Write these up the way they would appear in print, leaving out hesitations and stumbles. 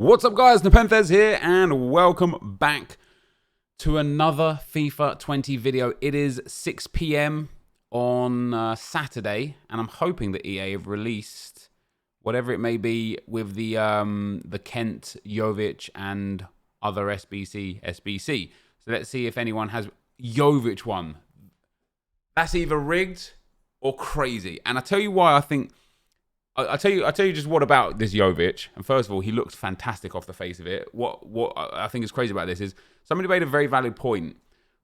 What's up, guys? NepentheZ here, and welcome back to another FIFA 20 video. It is 6 p.m. on Saturday, and I'm hoping that EA have released whatever it may be with the Kent, JOVIC, and other SBC. So let's see if anyone has JOVIC one. That's either rigged or crazy, and I tell you why I think. I tell you just what about this JOVIC. And first of all, he looks fantastic off the face of it. What I think is crazy about this is somebody made a very valid point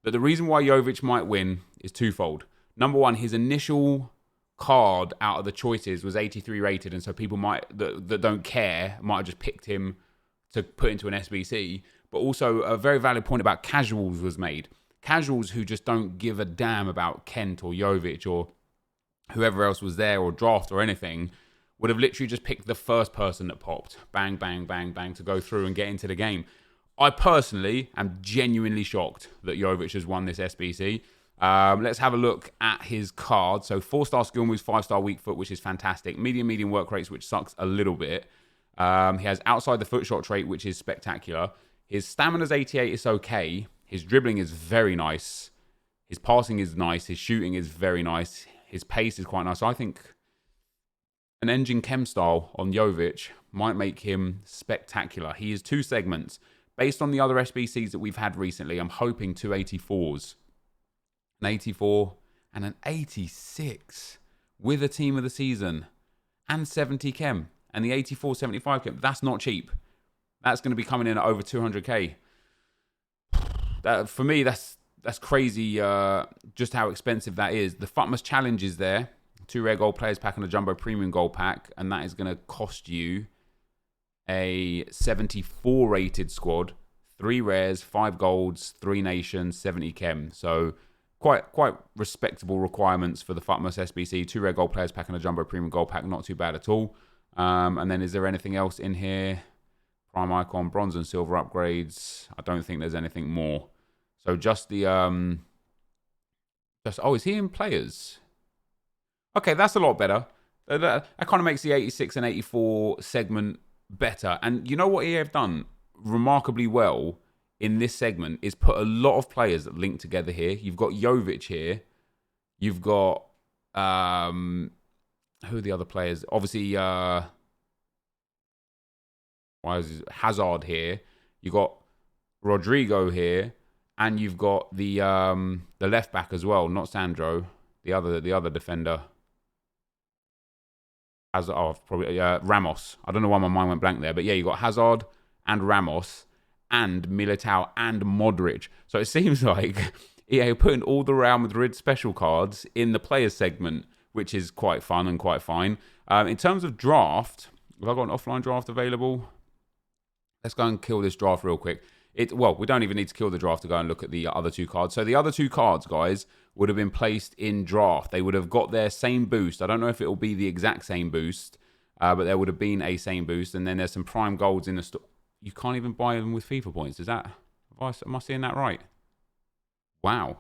that the reason why JOVIC might win is twofold. Number one, his initial card out of the choices was 83 rated, and so people that don't care might have just picked him to put into an SBC. But also a very valid point about casuals was made. Casuals who just don't give a damn about Kent or JOVIC or whoever else was there or draft or anything would have literally just picked the first person that popped. Bang, bang, bang, bang, to go through and get into the game. I personally am genuinely shocked that JOVIC has won this SBC. Let's have a look at his card. So 4-star skill moves, 5-star weak foot, which is fantastic. Medium work rates, which sucks a little bit. He has outside the foot shot trait, which is spectacular. His stamina's 88 is okay. His dribbling is very nice. His passing is nice. His shooting is very nice. His pace is quite nice. So I think an engine chem style on JOVIC might make him spectacular. He is 2 segments. Based on the other SBCs that we've had recently, I'm hoping 2 84s. An 84 and an 86 with a team of the season and 70 chem. And the 84, 75 chem, that's not cheap. That's going to be coming in at over 200k. For me, that's crazy just how expensive that is. The Futmas Challenge is there. 2 rare gold players pack and a jumbo premium gold pack, and that is going to cost you a 74 rated squad, 3 rares, 5 golds, 3 nations, 70 chem. So quite respectable requirements for the Futmas SBC. 2 rare gold players pack and a jumbo premium gold pack, not too bad at all. And then is there anything else in here? Prime icon, bronze and silver upgrades. I don't think there's anything more. So just the oh, is he in players? Okay, that's a lot better. That kind of makes the 86 and 84 segment better. And you know what EA have done remarkably well in this segment is put a lot of players that link together here. You've got JOVIC here. You've got who are the other players? Obviously, Hazard here. You've got Rodrigo here, and you've got the left back as well, not Sandro, the other defender. Ramos. I don't know why my mind went blank there, but yeah, you got Hazard and Ramos and Militao and Modric. So it seems like EA are putting all the Real Madrid special cards in the players segment, which is quite fun and quite fine. In terms of draft, have I got an offline draft available? Let's go and kill this draft real quick. Well, we don't even need to kill the draft to go and look at the other 2 cards. So the other 2 cards, guys, would have been placed in draft. They would have got their same boost. I don't know if it will be the exact same boost, but there would have been a same boost. And then there's some prime golds in the store. You can't even buy them with FIFA points. Is that? Am I seeing that right? Wow.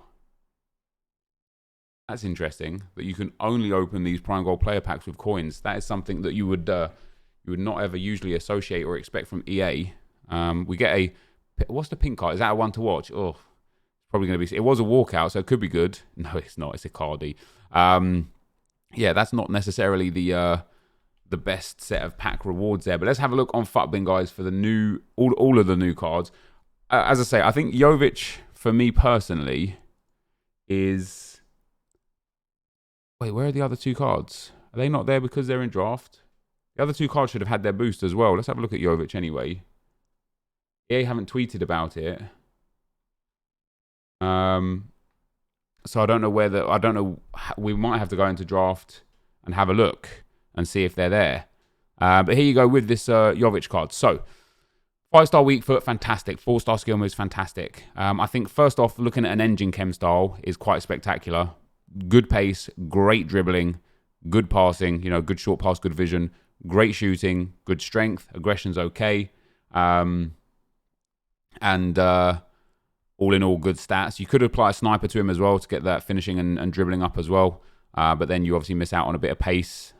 That's interesting. That you can only open these prime gold player packs with coins. That is something that you would not ever usually associate or expect from EA. We get a. What's the pink card? Is that a one to watch? Oh, it's probably going to be. It was a walkout, so it could be good. No, it's not. It's a cardy. Yeah, that's not necessarily the best set of pack rewards there. But let's have a look on Futbin, guys, for the new all of the new cards. As I say, I think JOVIC for me personally is. Wait, where are the other 2 cards? Are they not there because they're in draft? The other 2 cards should have had their boost as well. Let's have a look at JOVIC anyway. EA haven't tweeted about it. So I don't know we might have to go into draft and have a look and see if they're there. But here you go with this JOVIC card. So 5-star weak foot, fantastic. 4-star skill moves, fantastic. I think first off, looking at an engine chem style is quite spectacular. Good pace, great dribbling, good passing, good short pass, good vision, great shooting, good strength, aggression's okay. And all in all, good stats. You could apply a sniper to him as well to get that finishing and dribbling up as well. But then you obviously miss out on a bit of pace.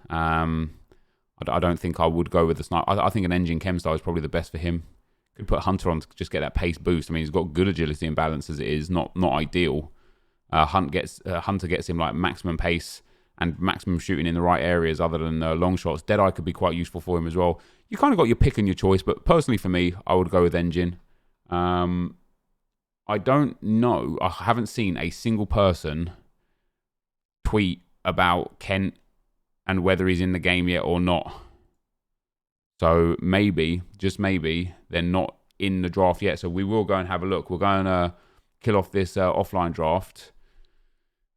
I don't think I would go with the sniper. I think an engine chem style is probably the best for him. Could put Hunter on to just get that pace boost. I mean, he's got good agility and balance as it is, not ideal. Hunter gets him like maximum pace and maximum shooting in the right areas other than long shots. Deadeye could be quite useful for him as well. You kind of got your pick and your choice, but personally for me, I would go with engine. I don't know. I haven't seen a single person tweet about Kent and whether he's in the game yet or not. So maybe, just maybe, they're not in the draft yet. So we will go and have a look. We're going to kill off this offline draft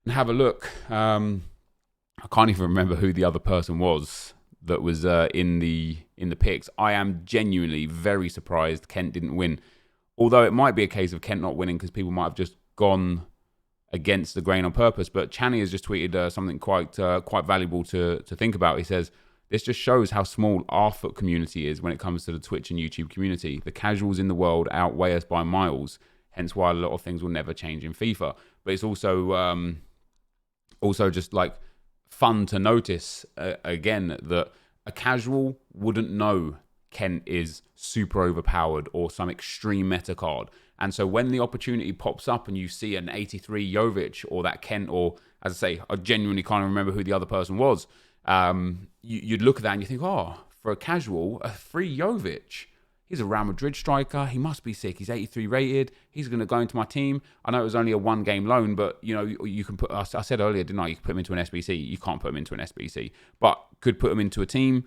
and have a look. I can't even remember who the other person was that was in the picks. I am genuinely very surprised Kent didn't win. Although it might be a case of Kent not winning because people might have just gone against the grain on purpose. But Channy has just tweeted something quite valuable to think about. He says, this just shows how small our FUT community is when it comes to the Twitch and YouTube community. The casuals in the world outweigh us by miles, hence why a lot of things will never change in FIFA. But it's also just like fun to notice, again, that a casual wouldn't know Kent is super overpowered or some extreme meta card. And so when the opportunity pops up and you see an 83 JOVIC or that Kent, or as I say, I genuinely can't remember who the other person was, you'd look at that and you think, oh, for a casual, a free JOVIC, he's a Real Madrid striker, he must be sick, he's 83 rated, he's going to go into my team. I know it was only a one-game loan, but you know, you can put, I said earlier, didn't I, you can put him into an SBC. You can't put him into an SBC, but could put him into a team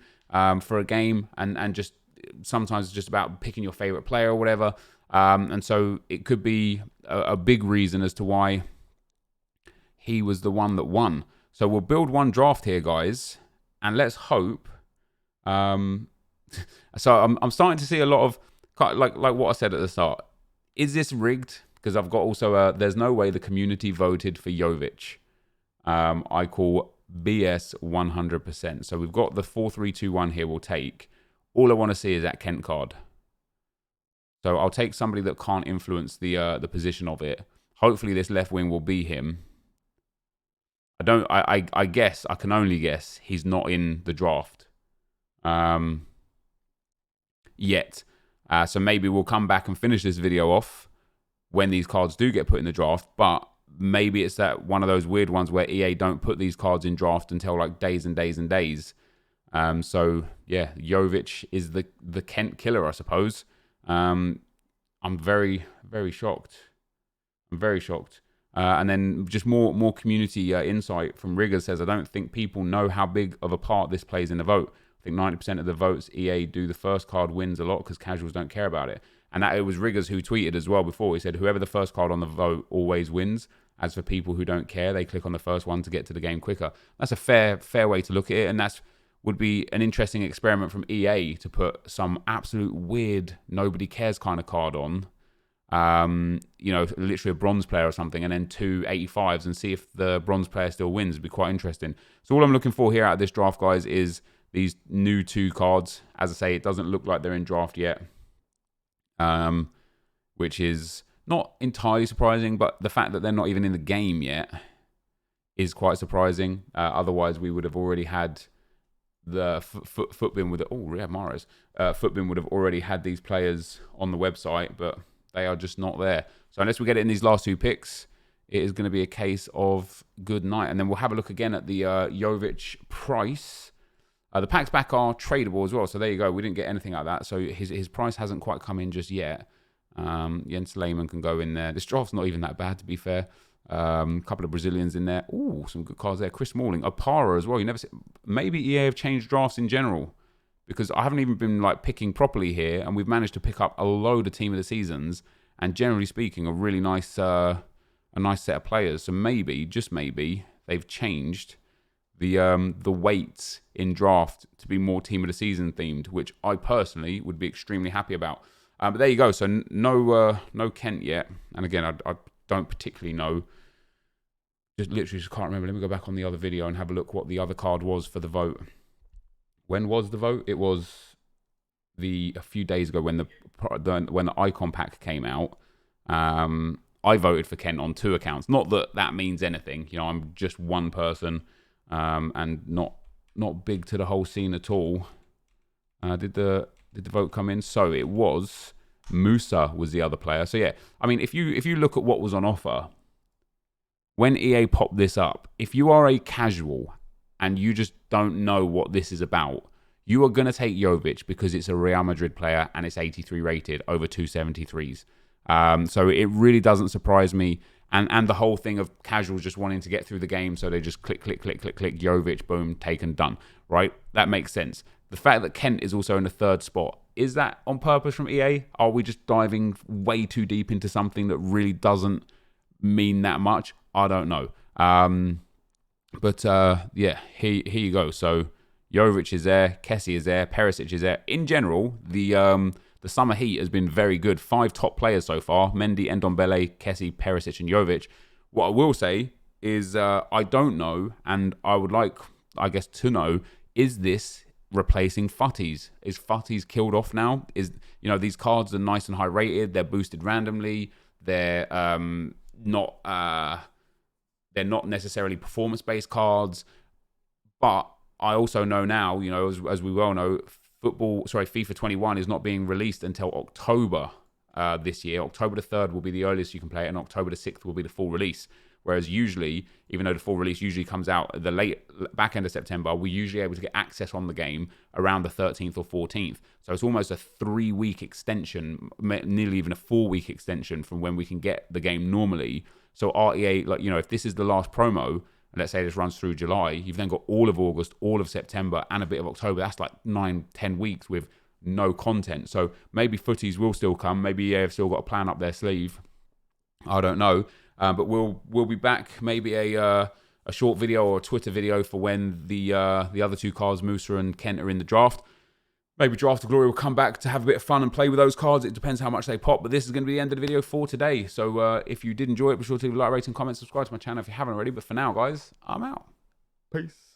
for a game, and just sometimes it's just about picking your favorite player or whatever. And so it could be a big reason as to why he was the one that won. So we'll build one draft here, guys, and let's hope. So I'm starting to see a lot of, like what I said at the start. Is this rigged? Because I've got also there's no way the community voted for JOVIC. I call BS 100%. So we've got the 4-3-2-1 here. We'll take. All I want to see is that Kent card. So I'll take somebody that can't influence the position of it. Hopefully this left wing will be him. I guess, I can only guess, he's not in the draft yet. So maybe we'll come back and finish this video off when these cards do get put in the draft. But maybe it's that one of those weird ones where EA don't put these cards in draft until like days and days and days. So yeah, JOVIC is the Kent killer, I suppose. I'm very, very shocked. I'm very shocked. And then just more community insight from Rigger says, I don't think people know how big of a part this plays in the vote. I think 90% of the votes EA do the first card wins a lot because casuals don't care about it. And that it was Riggers who tweeted as well before. He said, whoever the first card on the vote always wins. As for people who don't care, they click on the first one to get to the game quicker. That's a fair way to look at it. And that's would be an interesting experiment from EA to put some absolute weird, nobody cares kind of card on. You know, literally a bronze player or something, and then 2 85s and see if the bronze player still wins. It'd be quite interesting. So all I'm looking for here out of this draft, guys, is these new 2 cards. As I say, it doesn't look like they're in draft yet, which is not entirely surprising, but the fact that they're not even in the game yet is quite surprising. Otherwise, we would have already had the Footbin with Mahrez. Footbin would have already had these players on the website, but they are just not there. So unless we get it in these last 2 picks, it is going to be a case of good night. And then we'll have a look again at the JOVIC price. The packs back are tradable as well. So there you go. We didn't get anything out of that. So his price hasn't quite come in just yet. Jens Lehmann can go in there. This draft's not even that bad, to be fair. Couple of Brazilians in there. Ooh, some good cards there. Chris Smalling, Opara as well. You never see, maybe EA have changed drafts in general, because I haven't even been like picking properly here, and we've managed to pick up a load of team of the seasons, and generally speaking, a really nice, a nice set of players. So maybe, just maybe, they've changed the weights in draft to be more team of the season themed, which I personally would be extremely happy about. But there you go. So no Kent yet, and again, I don't particularly know. Just literally just can't remember. Let me go back on the other video and have a look what the other card was for the vote. When was the vote? It was a few days ago when the icon pack came out. I voted for Kent on 2 accounts. Not that that means anything. You know, I'm just one person, and not not big to the whole scene at all. Did the vote come in? So it was Musa was the other player. So yeah, I mean, if you look at what was on offer when EA popped this up, if you are a casual and you just don't know what this is about, you are going to take JOVIC because it's a Real Madrid player and it's 83 rated over 273s. So it really doesn't surprise me. And the whole thing of casuals just wanting to get through the game, so they just click, JOVIC, boom, taken, done, right? That makes sense. The fact that Kent is also in the third spot, is that on purpose from EA? Are we just diving way too deep into something that really doesn't mean that much? I don't know. Yeah, here you go. So JOVIC is there, Kessie is there, Perisic is there. In general, the summer heat has been very good. 5 top players so far: Mendy, Ndombele, Kessie, Perisic, and JOVIC. What I will say is I don't know, and I would like, I guess, to know, is this replacing Futties? Is Futties killed off now? These cards are nice and high rated. They're boosted randomly. They're not necessarily performance-based cards. But I also know now, as we well know, FIFA 21 is not being released until October this year. October the 3rd will be the earliest you can play it, and October the 6th will be the full release. Whereas usually, even though the full release usually comes out at the late back end of September, we're usually able to get access on the game around the 13th or 14th. So it's almost a 3-week extension, nearly even a 4-week extension from when we can get the game normally. So REA, if this is the last promo, and let's say this runs through July, you've then got all of August, all of September, and a bit of October. That's like 9-10 weeks with no content. So maybe Footies will still come. Maybe EA have still got a plan up their sleeve. I don't know. But we'll be back. Maybe a short video or a Twitter video for when the other 2 cards, Musa and Kent, are in the draft. Maybe Draft of Glory will come back to have a bit of fun and play with those cards. It depends how much they pop. But this is going to be the end of the video for today. So if you did enjoy it, be sure to leave a like, rate, and comment. Subscribe to my channel if you haven't already. But for now, guys, I'm out. Peace.